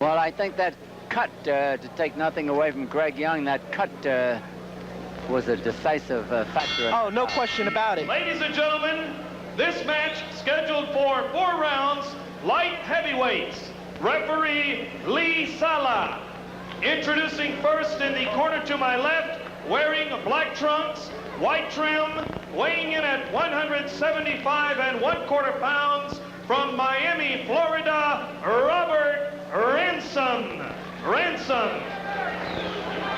Well, I think that cut, to take nothing away from Greg Young, that cut was a decisive factor. Oh, no question about it. Ladies and gentlemen, this match scheduled for 4 rounds, light heavyweights. Referee Lee Sala. Introducing first in the corner to my left, wearing black trunks, white trim, weighing in at 175 1/4 pounds, from Miami, Florida, Robert Ransom.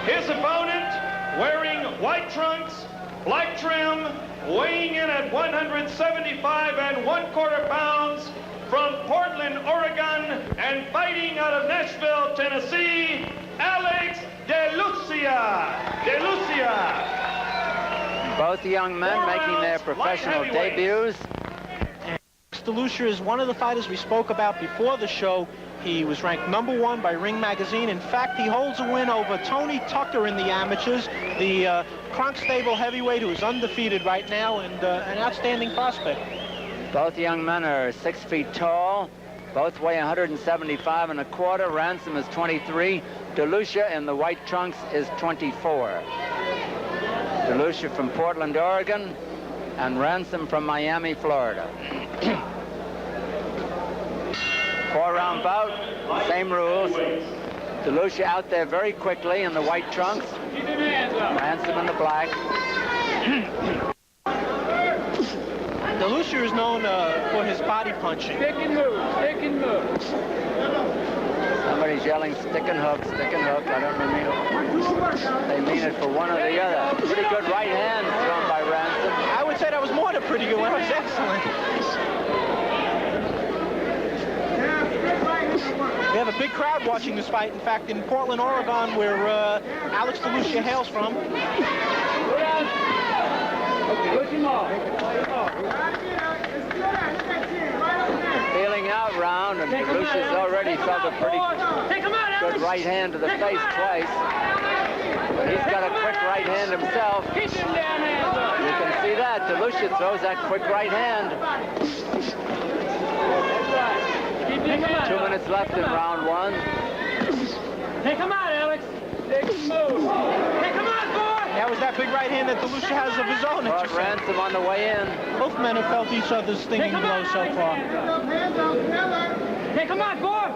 His opponent, wearing white trunks, black trim, weighing in at 175 1/4 pounds, from Portland, Oregon, and fighting out of Nashville, Tennessee, Alex Delucia. Both young men making their professional debuts. And Delucia is one of the fighters we spoke about before the show. He was ranked #1 by Ring Magazine. In fact, he holds a win over Tony Tucker in the amateurs, the Kronk Stable heavyweight who is undefeated right now, and an outstanding prospect. Both young men are 6 feet tall. Both weigh 175 1/4. Ransom is 23. Delucia in the white trunks is 24. Delucia from Portland, Oregon, and Ransom from Miami, Florida. 4-round bout, same rules. Delucia out there very quickly in the white trunks. Ransom in the black. Delucia is known for his body punching. Stick and move. Somebody's yelling, stick and hook, stick and hook. I don't know. They mean it for one or the other. Pretty good right hand thrown by Ransom. I would say that was more than a pretty good one. It was excellent. We have a big crowd watching this fight. In fact, in Portland, Oregon, where Alex Delucia hails from. Push him off. Feeling out round, and Delucia's already felt a pretty good right hand to the face twice. But he's got a quick right hand himself. Keep him down, hands up. You can see that. Delucia throws that quick right hand. 2 minutes left in round 1. Take him out, Alex. Take him out. Take him out, boy. That was that big right hand that Delucia has of his own. Brought Ransom on the way in. Both men have felt each other's stinging blows so far. Take him out, boy.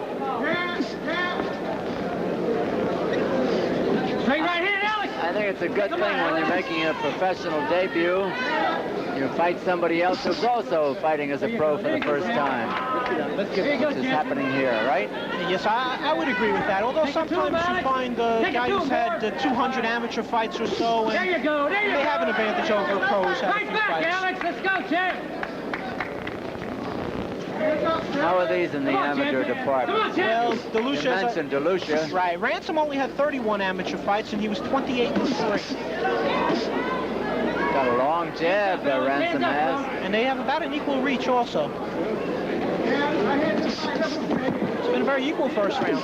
Straight right hand, Alex. I think it's a good thing when you're making a professional debut. You fight somebody else who's also fighting as a pro for the first time. Which is happening here, right? Yes, I would agree with that. Although sometimes you find a guy who's had 200 amateur fights or so, and There you go. they have an advantage over pros having Right few back, fights. Alex. Let's go, champ. How are these in the amateur department? Well, You Delucia. mentioned Delucia. Right. Ransom only had 31 amateur fights, and he was 28-3. Got a long jab that Ransom has. And they have about an equal reach also. It's been a very equal first round.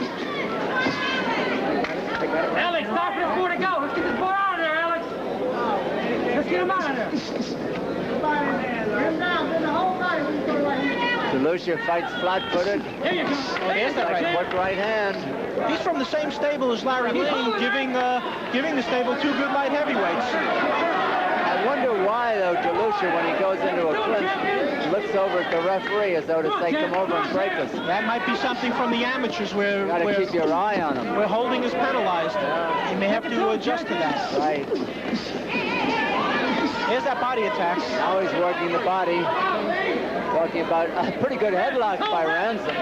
Alex, stop for the 4 to go. Let's get this boy out of there, Alex. Let's get him out of there. Delucia fights flat-footed. There you go. Oh, there's that right hand. Quick right hand. He's from the same stable as Larry Lane, giving the stable 2 good light heavyweights. I wonder why, though, Delucia, when he goes into a clinch, looks over at the referee as though to say, come over and break us. That might be something from the amateurs where You gotta keep your eye on him. where holding is penalized. He may have to adjust to that. Right. Here's that body attack. Now he's working the body. Talking about a pretty good headlock by Ransom.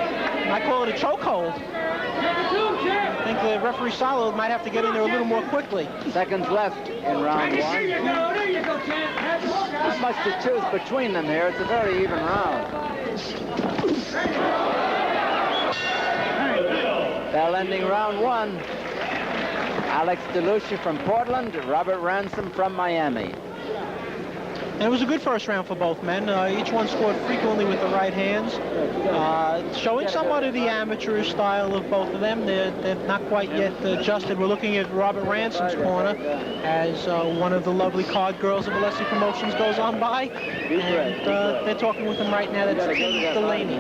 I call it a chokehold. I think the referee Salo might have to get in there a little more quickly. Seconds left in round 1. There you go, champ. Not much to choose between them here. It's a very even round. Bell ending round 1. Alex Delucia from Portland, Robert Ransom from Miami. And it was a good first round for both men. Each one scored frequently with the right hands, showing somewhat of the amateur style of both of them. They're not quite yet adjusted. We're looking at Robert Ransom's corner as one of the lovely card girls of Alessi Promotions goes on by. And they're talking with him right now. That's Delaney.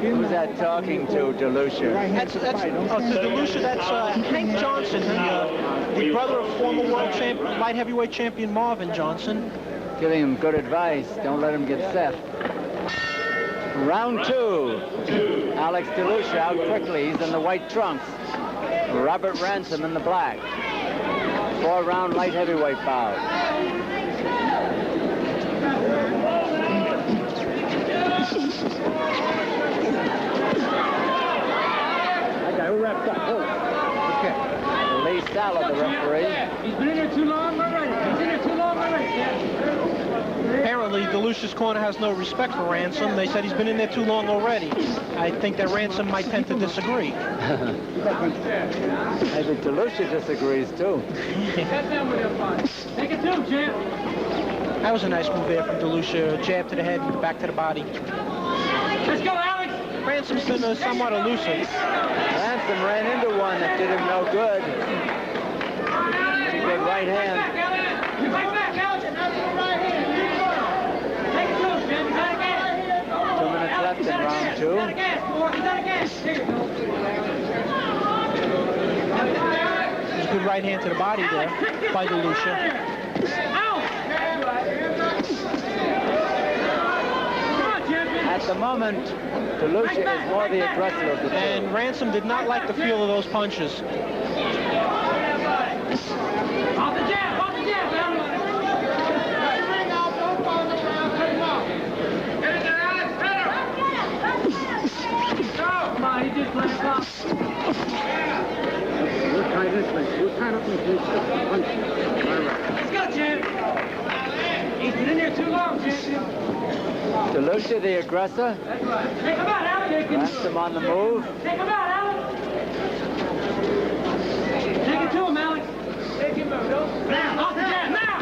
Who's that talking to, Delucia? To Delucia, that's Hank Johnson, the brother of former world light heavyweight champion Marvin Johnson. Giving him good advice. Don't let him get set. Round 2. Alex Delucia out quickly. He's in the white trunks. Robert Ransom in the black. 4-round light heavyweight bout. Wrapped up. Oh. Okay. Lee Sala, the referee. He's been in there too long already. He's in there too long already. Apparently, Delucia's corner has no respect for Ransom. They said he's been in there too long already. I think that Ransom might tend to disagree. Maybe Delucia disagrees, too. Take it to him, champ. That was a nice move there from Delucia. Jab to the head, back to the body. Let's go, Alex. Ransom's been somewhat elusive. Ransom ran into one that did him no good. Good right hand. Right back, Alex. Take it to him, champ. He's out of gas. 2 minutes left in round 2. He's out of gas, boy. He's out of gas. Here you go. There's a good right hand to the body there by Delucia. At the moment, Delucia is more the aggressor of the two. And Ransom did not like the feel of those punches. Off the jab, off the jab, come on, he just let it pop. We'll try this way. We'll try up this punch. Let's go, champ. He's been in there too long, champion. Delucia, the aggressor. That's right. Take him out, Alex. Ransom on the move. Take him out, Alex. Take it to him, Alex. Take him out. Now, off the jab, now.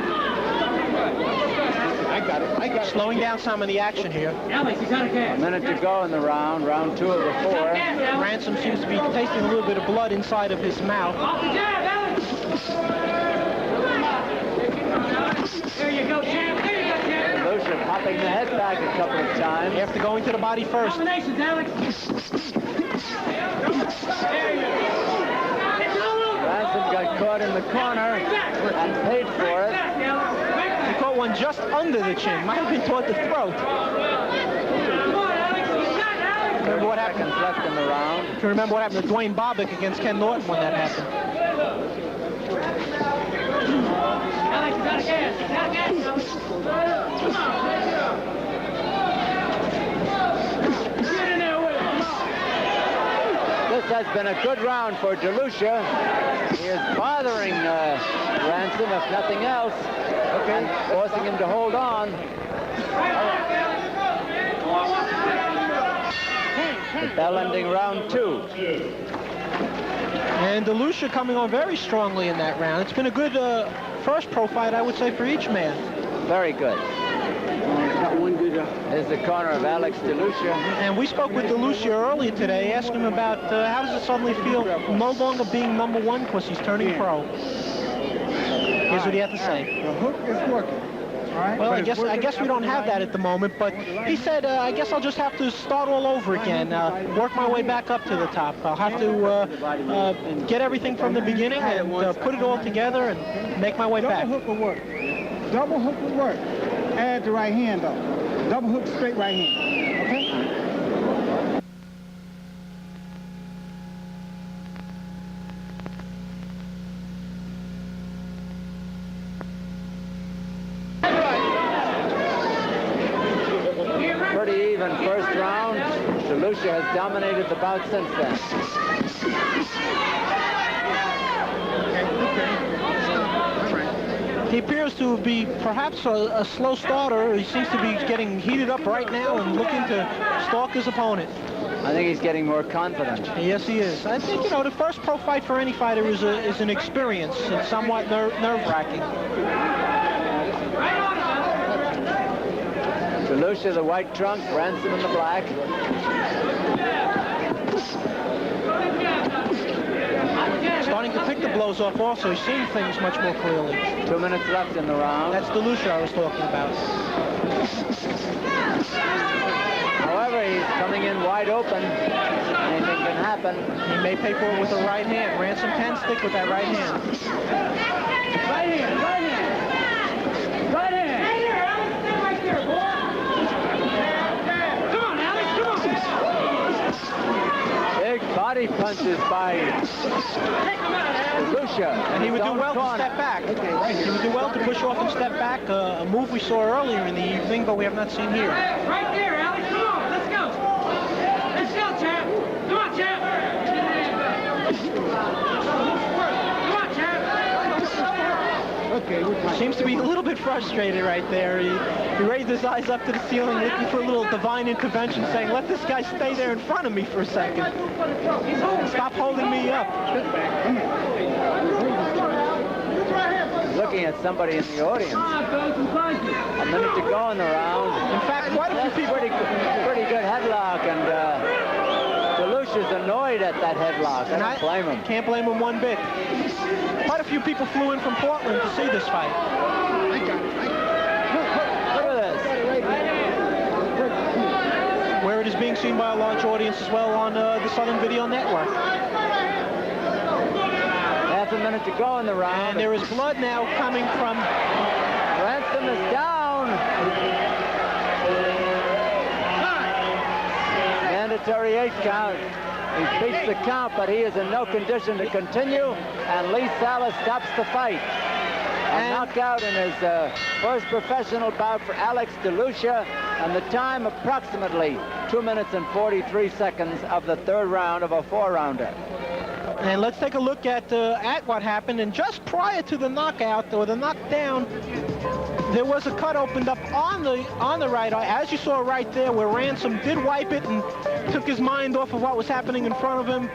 I got it. Slowing down some of the action here. Alex, he's out of gas. A minute to go in the round 2 of the 4. Ransom seems to be tasting a little bit of blood inside of his mouth. Off the jab, Alex. There you go, champ. There you go, champ. Delucia popping the head back a couple of times. After going to the body first. Combinations, Alex. There you go. Ransom got caught in the corner and paid for it. He caught one just under the chin. Might have been toward the throat. Come on, Alex. He's shot, Alex. Remember what happened? Seconds left in the round. If you remember what happened to Dwayne Bobbick against Ken Norton when that happened. Alex, he's out of gas. He's out of gas, Alex. Come on. Get in there with him. This has been a good round for Delucia. He is bothering Ransom, if nothing else, and forcing him to hold on. The bell ending round 2. And Delucia coming on very strongly in that round. It's been a good first pro fight, I would say, for each man. Very good. There's the corner of Alex Delucia. And we spoke with Delucia earlier today, asking him about how does it suddenly feel no longer being number 1 because he's turning pro. Here's what he had to say. The hook is working. All right? Well, I guess we don't have that at the moment, but he said, I guess I'll just have to start all over again, work my way back up to the top. I'll have to get everything from the beginning and put it all together and make my way back. Double hook will work. Double hook will work. Add the right hand, though. Double hook, straight right hand. Okay? Pretty even first round. Delucia has dominated the bout since then. He appears to be perhaps a slow starter. He seems to be getting heated up right now and looking to stalk his opponent. I think he's getting more confident. Yes, he is. I think, you know, the first pro fight for any fighter is an experience. It's somewhat nerve-wracking. Delucia, the white trunks, Ransom in the black. Starting to pick the blows off also. He's seeing things much more clearly. 2 minutes left in the round. That's Delucia I was talking about. However, he's coming in wide open. Anything can happen. He may pay for it with the right hand. Ransom can stick with that right hand. Right hand, right hand. Right hand. Right here, Alex. Stay right there, boy. Come on, Alex, come on. Big body punches by Delucia. And he would do well to step back. He would do well to push off and step back, a move we saw earlier in the evening, but we have not seen here. Right there, Alex. Come on, let's go. Let's go, champ. Come on, champ. Come on, champ. Okay, we're fine. Seems to be a little bit frustrated right there. He raised his eyes up to the ceiling, looking for a little divine intervention, saying, let this guy stay there in front of me for a second. Stop holding me up. Looking at somebody in the audience. A minute to go in the round. In fact, quite a few people... Pretty good headlock, and Delucia's annoyed at that headlock. I don't blame him. Can't blame him one bit. Quite a few people flew in from Portland to see this fight. I got it. Look at this. Where it is being seen by a large audience as well on the Southern Video Network. Half a minute to go in the round. And there is blood now coming from... Ransom is down. Mandatory 8 count. He beats the count, but he is in no condition to continue, and Lee Sala stops the fight. A knockout in his first professional bout for Alex Delucia, and the time approximately 2 minutes and 43 seconds of the third round of a 4-rounder. And let's take a look at what happened. And just prior to the knockout, or the knockdown, there was a cut opened up on the right eye, as you saw right there, where Ransom did wipe it and took his mind off of what was happening in front of him,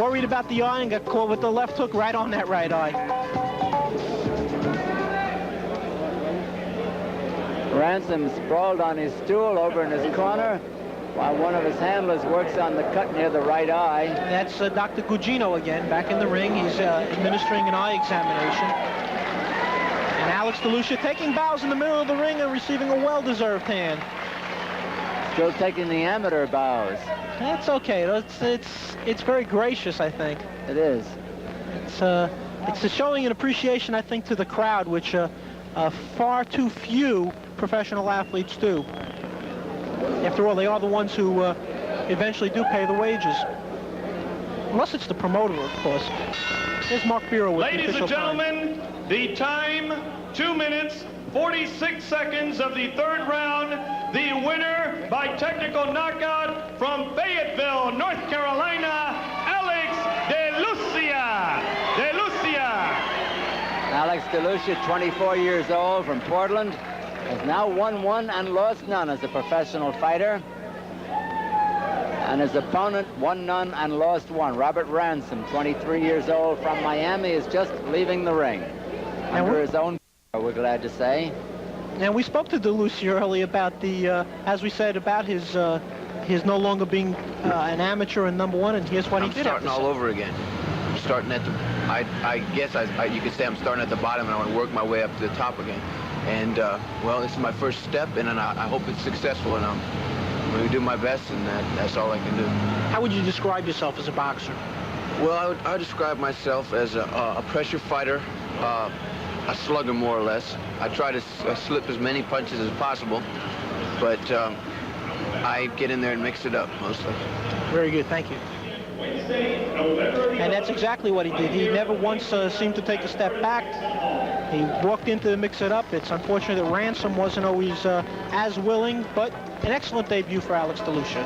worried about the eye, and got caught with the left hook right on that right eye. Ransom sprawled on his stool over in his corner, while one of his handlers works on the cut near the right eye. That's Dr. Gugino again, back in the ring. He's administering an eye examination. And Alex Delucia taking bows in the middle of the ring and receiving a well-deserved hand. Still taking the amateur bows. That's okay. It's very gracious, I think. It is. It's a showing an appreciation, I think, to the crowd, which far too few professional athletes do. After all, they are the ones who eventually do pay the wages. Unless it's the promoter, of course. There's Mark Bureau with Ladies the and official gentlemen, the time, 2 minutes, 46 seconds of the third round. The winner by technical knockout from Fayetteville, North Carolina, Alex Delucia. Alex Delucia, 24 years old, from Portland, has now won 1 and lost none as a professional fighter. And his opponent won none and lost 1. Robert Ransom, 23 years old, from Miami, is just leaving the ring. Under his own, we're glad to say. Now, we spoke to Delucia earlier about as we said, about his no longer being an amateur and #1, and here's what he did. I'm starting all over again. I'm starting at the, I guess you could say I'm starting at the bottom and I want to work my way up to the top again. And, well, this is my first step, and I hope it's successful, and I'm going to do my best, and that's all I can do. How would you describe yourself as a boxer? Well, I would describe myself as a pressure fighter, a slugger, more or less. I try to slip as many punches as possible, but I get in there and mix it up, mostly. Very good, thank you. And that's exactly what he did. He never once seemed to take a step back. He walked into the mix it up. It's unfortunate that Ransom wasn't always as willing, but an excellent debut for Alex Delucia.